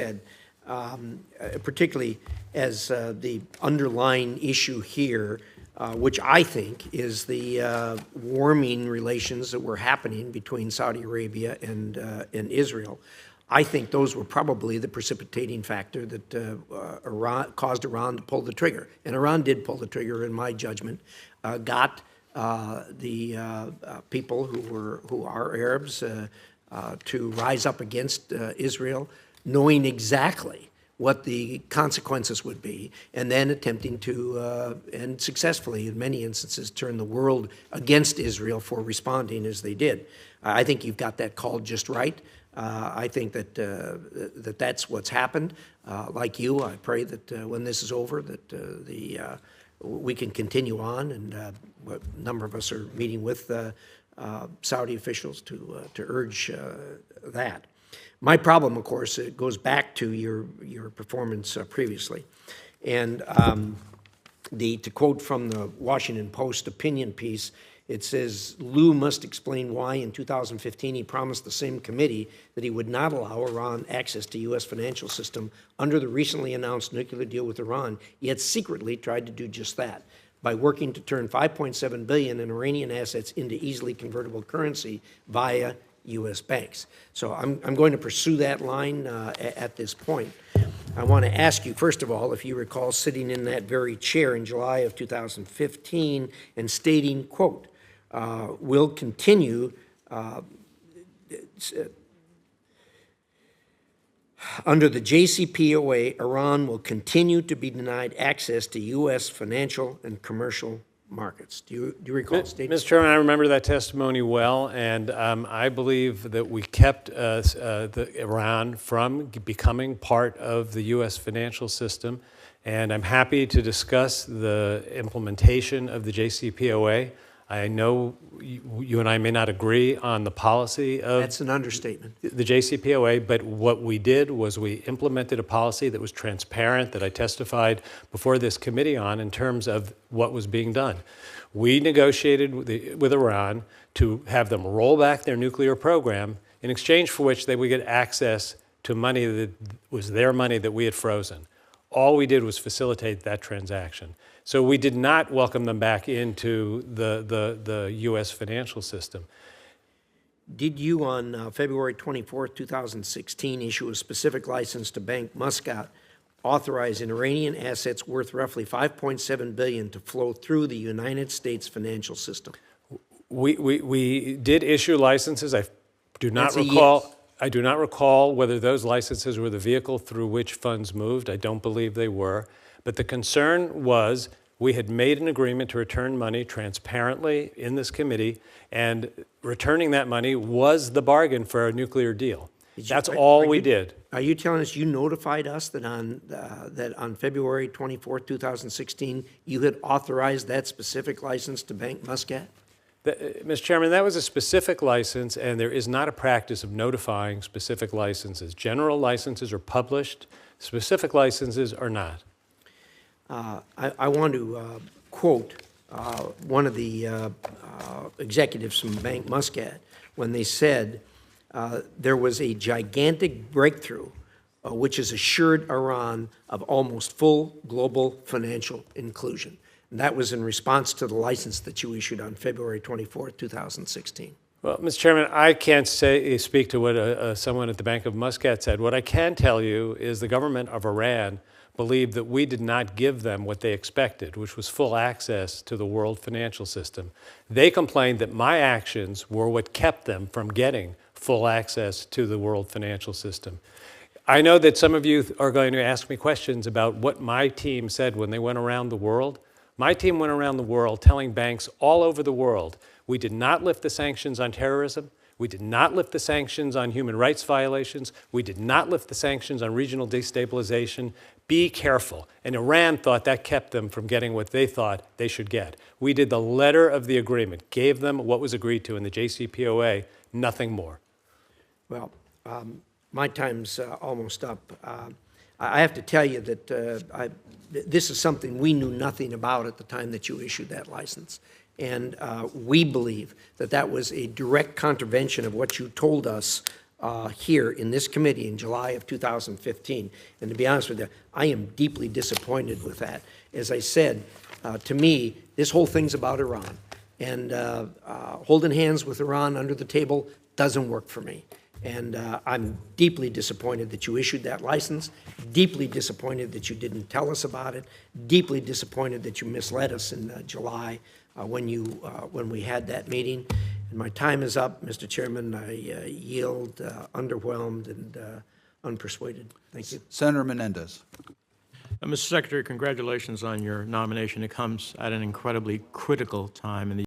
said, particularly as the underlying issue here, which I think is the warming relations that were happening between Saudi Arabia and Israel. I think those were probably the precipitating factor that caused Iran to pull the trigger. And Iran did pull the trigger, in my judgment, got the people who are Arabs to rise up against Israel, knowing exactly what the consequences would be, and then attempting to, and successfully in many instances, turn the world against Israel for responding as they did. I think you've got that called just right. I think that that's what's happened. Like you, I pray that when this is over, that we can continue on, and a number of us are meeting with Saudi officials to urge that. My problem, of course, it goes back to your performance previously, and to quote from the Washington Post opinion piece, it says, Lew must explain why in 2015 he promised the same committee that he would not allow Iran access to U.S. financial system under the recently announced nuclear deal with Iran, yet secretly tried to do just that by working to turn $5.7 billion in Iranian assets into easily convertible currency via U.S. banks. So I'm going to pursue that line at this point. I want to ask you, first of all, if you recall sitting in that very chair in July of 2015 and stating, quote, will continue under the JCPOA, Iran will continue to be denied access to U.S. financial and commercial markets. Do you recall stating? Mr. Chairman, I remember that testimony well, and I believe that we kept Iran from becoming part of the U.S. financial system, and I'm happy to discuss the implementation of the JCPOA. I know you and I may not agree on the policy of that's an understatement. The JCPOA, but what we did was we implemented a policy that was transparent, that I testified before this committee on in terms of what was being done. We negotiated with Iran to have them roll back their nuclear program, in exchange for which they would get access to money that was their money that we had frozen. All we did was facilitate that transaction. So we did not welcome them back into the U.S. financial system. Did you, on February 24, 2016, issue a specific license to Bank Muscat, authorizing Iranian assets worth roughly $5.7 billion to flow through the United States financial system? We did issue licenses. I do not recall. Yes. I do not recall whether those licenses were the vehicle through which funds moved. I don't believe they were. But the concern was we had made an agreement to return money transparently in this committee, and returning that money was the bargain for a nuclear deal. That's all we did. Are you telling us you notified us that on February 24, 2016, you had authorized that specific license to Bank Muscat? Mr. Chairman, that was a specific license, and there is not a practice of notifying specific licenses. General licenses are published. Specific licenses are not. I want to quote one of the executives from Bank Muscat when they said there was a gigantic breakthrough which has assured Iran of almost full global financial inclusion. And that was in response to the license that you issued on February 24, 2016. Well, Mr. Chairman, I can't speak to what someone at the Bank of Muscat said. What I can tell you is the government of Iran believed that we did not give them what they expected, which was full access to the world financial system. They complained that my actions were what kept them from getting full access to the world financial system. I know that some of you are going to ask me questions about what my team said when they went around the world. My team went around the world telling banks all over the world, we did not lift the sanctions on terrorism. We did not lift the sanctions on human rights violations. We did not lift the sanctions on regional destabilization. Be careful. And Iran thought that kept them from getting what they thought they should get. We did the letter of the agreement, gave them what was agreed to in the JCPOA, nothing more. Well, my time's almost up. I have to tell you that this is something we knew nothing about at the time that you issued that license. And we believe that that was a direct contravention of what you told us here in this committee in July of 2015. And to be honest with you, I am deeply disappointed with that. As I said, to me, this whole thing's about Iran. And holding hands with Iran under the table doesn't work for me. And I'm deeply disappointed that you issued that license, deeply disappointed that you didn't tell us about it, deeply disappointed that you misled us in July when we had that meeting. And my time is up, Mr. Chairman. I yield underwhelmed and unpersuaded. Thank you. Senator Menendez. Mr. Secretary, congratulations on your nomination. It comes at an incredibly critical time in the